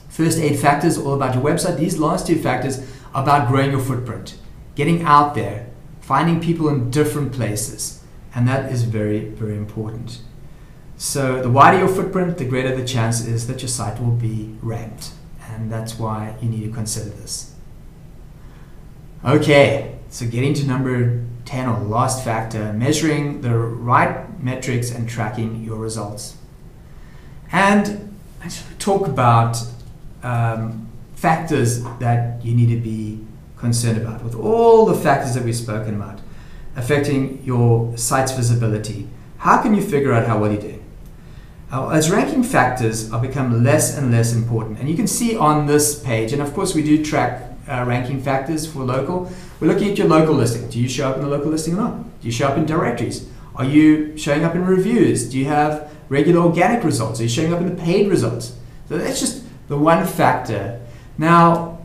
first 8 factors are all about your website. These last 2 factors are about growing your footprint, getting out there, finding people in different places, and that is very, very important. So the wider your footprint, the greater the chance is that your site will be ranked, and that's why you need to consider this. Okay, so getting to number 10, or last factor, measuring the right metrics and tracking your results. And I just want to talk about factors that you need to be concerned about. With all the factors that we've spoken about affecting your site's visibility, how can you figure out how well you're doing? As ranking factors are become less and less important, and you can see on this page, and of course we do track ranking factors for local. We're looking at your local listing. Do you show up in the local listing or not? Do you show up in directories? Are you showing up in reviews? Do you have regular organic results? Are you showing up in the paid results? So that's just the one factor. Now,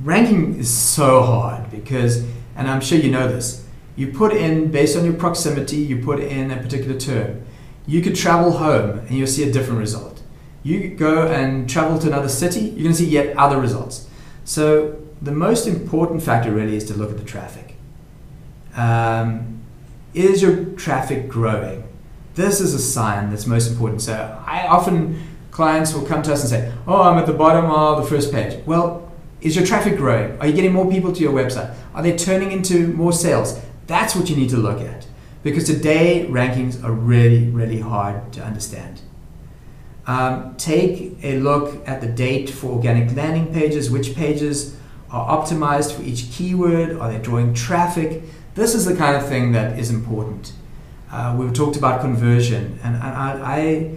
ranking is so hard because, and I'm sure you know this, you put in, based on your proximity, you put in a particular term. You could travel home and you'll see a different result. You go and travel to another city, you're going to see yet other results. So the most important factor really is to look at the traffic. Is your traffic growing? This is a sign that's most important. So I often, clients will come to us and say, oh, I'm at the bottom of the first page. Well, is your traffic growing? Are you getting more people to your website? Are they turning into more sales? That's what you need to look at, because today rankings are really, really hard to understand. Take a look at the date for organic landing pages. Which pages are optimized for each keyword? Are they drawing traffic? This is the kind of thing that is important. We've talked about conversion, and I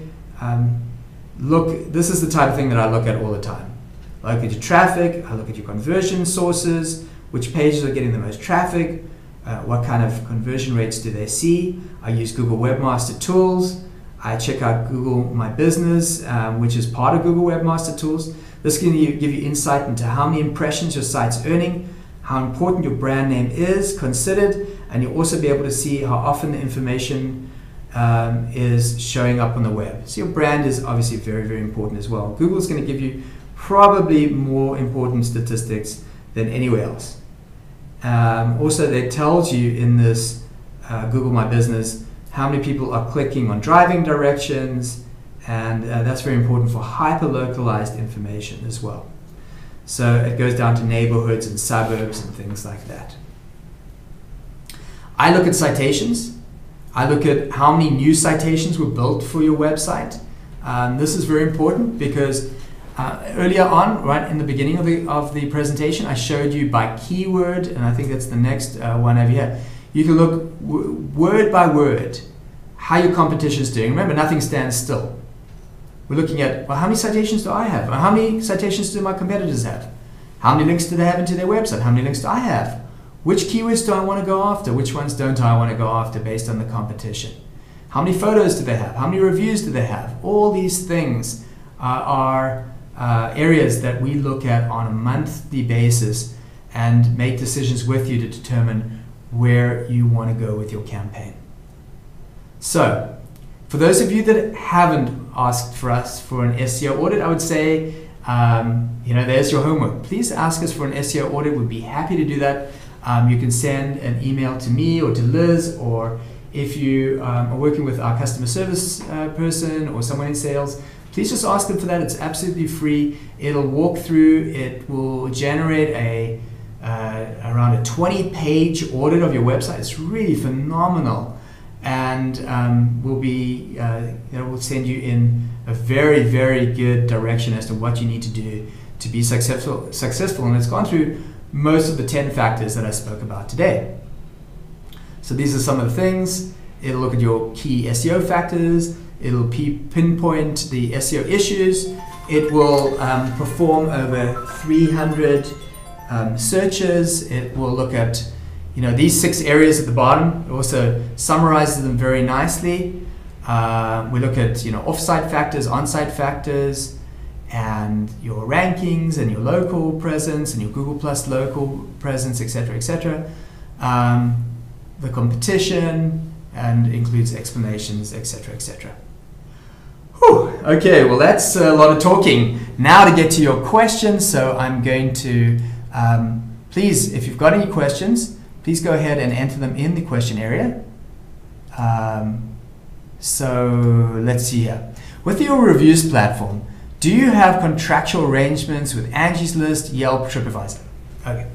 look, this is the type of thing that I look at all the time. I look at your traffic, I look at your conversion sources, which pages are getting the most traffic, what kind of conversion rates do they see. I use Google Webmaster Tools. I check out Google My Business, which is part of Google Webmaster Tools. This is going to give you insight into how many impressions your site's earning, how important your brand name is considered, and you'll also be able to see how often the information is showing up on the web. So your brand is obviously very, very important as well. Google's going to give you probably more important statistics than anywhere else. Also, it tells you in this Google My Business how many people are clicking on driving directions, and that's very important for hyper-localized information as well. So it goes down to neighborhoods and suburbs and things like that. I look at citations. I look at how many new citations were built for your website. This is very important because earlier on, right in the beginning of the presentation, I showed you by keyword, and I think that's the next one over here. You can look word by word how your competition is doing. Remember, nothing stands still. We're looking at, well, how many citations do I have? Or how many citations do my competitors have? How many links do they have into their website? How many links do I have? Which keywords do I want to go after? Which ones don't I want to go after based on the competition? How many photos do they have? How many reviews do they have? All these things are areas that we look at on a monthly basis and make decisions with you to determine where you want to go with your campaign. So, for those of you that haven't asked for us for an SEO audit, I would say, there's your homework. Please ask us for an SEO audit. We'd be happy to do that. You can send an email to me or to Liz, or if you are working with our customer service person or someone in sales, please just ask them for that. It's absolutely free. It'll walk through. It will generate around a 20-page audit of your website. It's really phenomenal, and we'll send you in a very, very good direction as to what you need to do to be successful. And it's gone through most of the 10 factors that I spoke about today. So these are some of the things. It'll look at your key SEO factors. It'll pinpoint the SEO issues. It will perform over 300 searches. It will look at these 6 areas at the bottom. It also summarizes them very nicely. We look at off-site factors, on-site factors, and your rankings and your local presence and your Google Plus local presence, etc., etc. The competition, and includes explanations, etc., etc. Okay, well that's a lot of talking. Now to get to your questions, so I'm going to, please, if you've got any questions, please go ahead and enter them in the question area. So let's see here. With your reviews platform, do you have contractual arrangements with Angie's List, Yelp, TripAdvisor? Okay.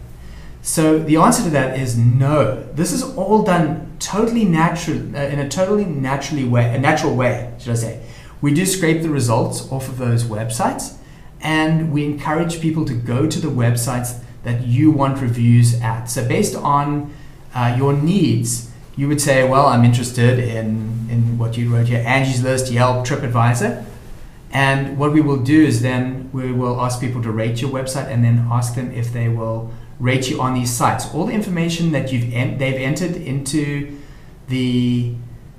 So the answer to that is no. This is all done totally natural, in a totally natural way, should I say. We do scrape the results off of those websites, and we encourage people to go to the websites that you want reviews at. So based on your needs, you would say, well, I'm interested in what you wrote here, Angie's List, Yelp, TripAdvisor. And what we will do is then we will ask people to rate your website and then ask them if they will rate you on these sites. All the information that they've entered into the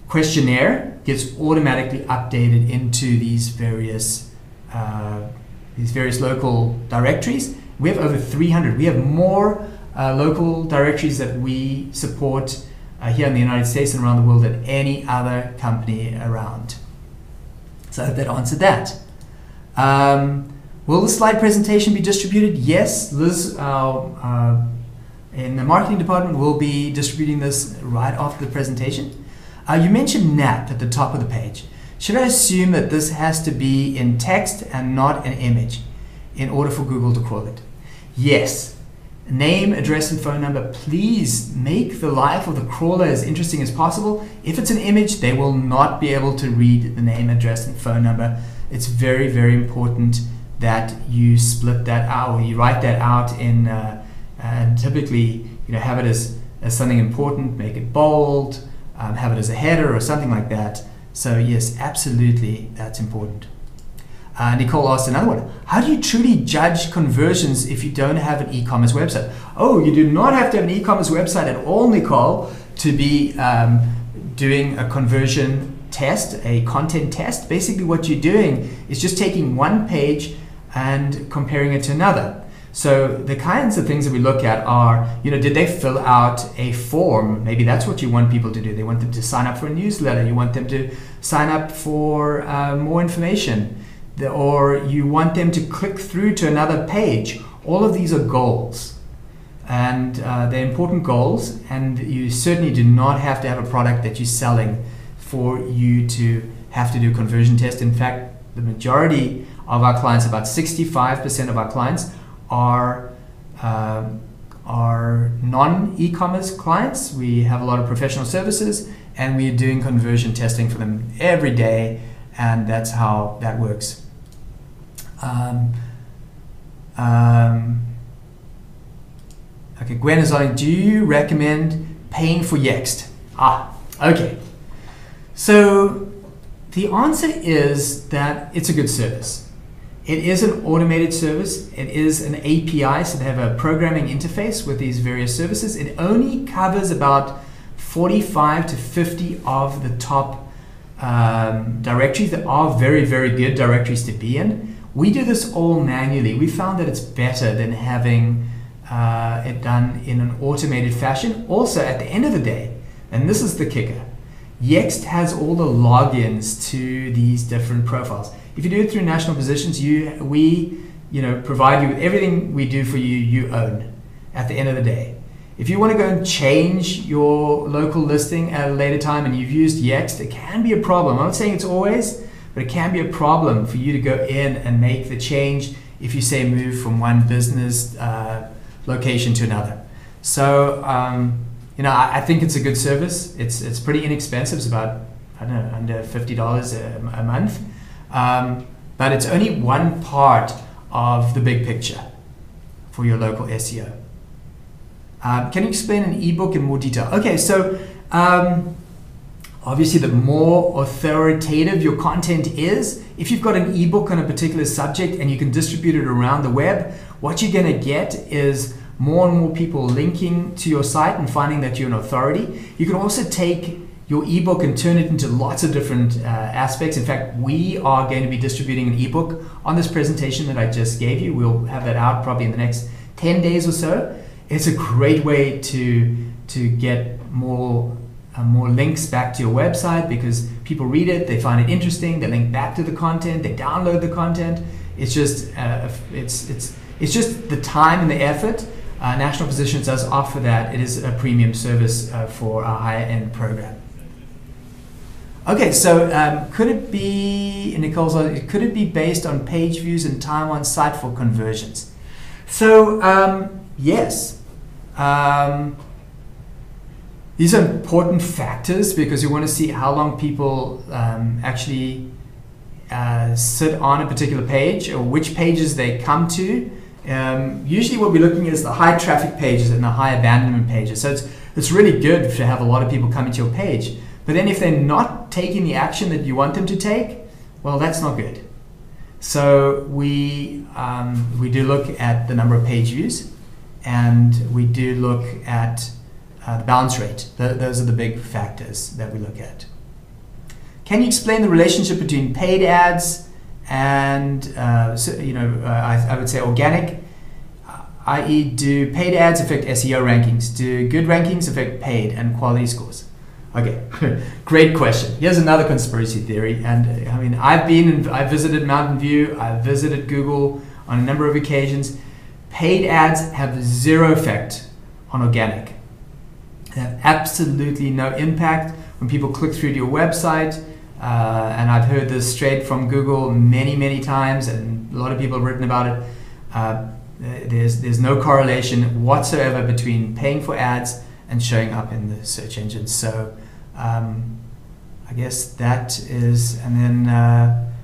questionnaire gets automatically updated into these various local directories. We have over 300. We have more local directories that we support here in the United States and around the world than any other company around. So I hope that answered that. Will the slide presentation be distributed? Yes, Liz in the marketing department will be distributing this right after the presentation. You mentioned NAP at the top of the page. Should I assume that this has to be in text and not an image in order for Google to crawl it? Yes. Name, address, and phone number. Please make the life of the crawler as interesting as possible. If it's an image, they will not be able to read the name, address, and phone number. It's very, very important that you split that out, or you write that out in, and typically, have it as something important. Make it bold, have it as a header or something like that. So yes, absolutely, that's important. Nicole asked another one. How do you truly judge conversions if you don't have an e-commerce website? Oh, you do not have to have an e-commerce website at all, Nicole, to be doing a conversion test, a content test. Basically what you're doing is just taking one page and comparing it to another. So the kinds of things that we look at are, did they fill out a form? Maybe that's what you want people to do. They want them to sign up for a newsletter. You want them to sign up for more information. Or you want them to click through to another page. All of these are goals. And they're important goals. And you certainly do not have to have a product that you're selling for you to have to do a conversion test. In fact, the majority of our clients, about 65% of our clients, are non-e-commerce clients. We have a lot of professional services, and we're doing conversion testing for them every day, and that's how that works. Okay, Gwen is on. Do you recommend paying for Yext? Okay. So the answer is that it's a good service. It is an automated service. It is an API, so they have a programming interface with these various services. It only covers about 45 to 50 of the top directories that are very, very good directories to be in. We do this all manually. We found that it's better than having it done in an automated fashion. Also, at the end of the day, and this is the kicker, Yext has all the logins to these different profiles. If you do it through National Positions, we provide you with everything we do for you, you own at the end of the day. If you want to go and change your local listing at a later time and you've used Yext, it can be a problem. I'm not saying it's always, but it can be a problem for you to go in and make the change if you say move from one business location to another. So, I think it's a good service. It's pretty inexpensive. It's about, I don't know, under $50 a month. But it's only one part of the big picture for your local SEO. Can you explain an ebook in more detail? Okay, so obviously the more authoritative your content is, if you've got an ebook on a particular subject and you can distribute it around the web, what you're going to get is more and more people linking to your site and finding that you're an authority. You can also take your ebook and turn it into lots of different aspects. In fact, we are going to be distributing an ebook on this presentation that I just gave you. We'll have that out probably in the next 10 days or so. It's a great way to get more links back to your website, because people read it, they find it interesting, they link back to the content, they download the content. It's just it's just the time and the effort. National Positions does offer that. It is a premium service for our higher end program. Okay, so could it be, Nicole's, could it be based on page views and time on site for conversions? So yes, these are important factors because you want to see how long people actually sit on a particular page, or which pages they come to. Usually what we're looking at is the high traffic pages and the high abandonment pages. So it's really good to have a lot of people coming to your page. But then if they're not taking the action that you want them to take, well, that's not good. So we do look at the number of page views, and we do look at the bounce rate. Those are the big factors that we look at. Can you explain the relationship between paid ads and I would say organic, i.e. do paid ads affect SEO rankings? Do good rankings affect paid and quality scores? Okay, great question. Here's another conspiracy theory. And I mean, I visited Mountain View, I've visited Google on a number of occasions. Paid ads have zero effect on organic. They have absolutely no impact when people click through to your website. And I've heard this straight from Google many, many times, and a lot of people have written about it. There's no correlation whatsoever between paying for ads and showing up in the search engines. So I guess that is, and then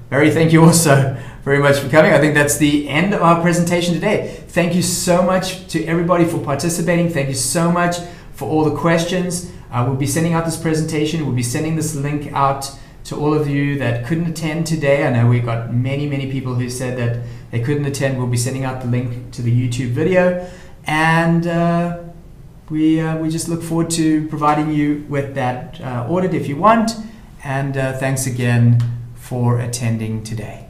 Barry, thank you also very much for coming. I think that's the end of our presentation today. Thank you so much to everybody for participating. Thank you so much for all the questions. We'll be sending out this presentation. We'll be sending this link out to all of you that couldn't attend today. I know we got many, many people who said that they couldn't attend. We'll be sending out the link to the YouTube video, and we just look forward to providing you with that audit if you want. And thanks again for attending today.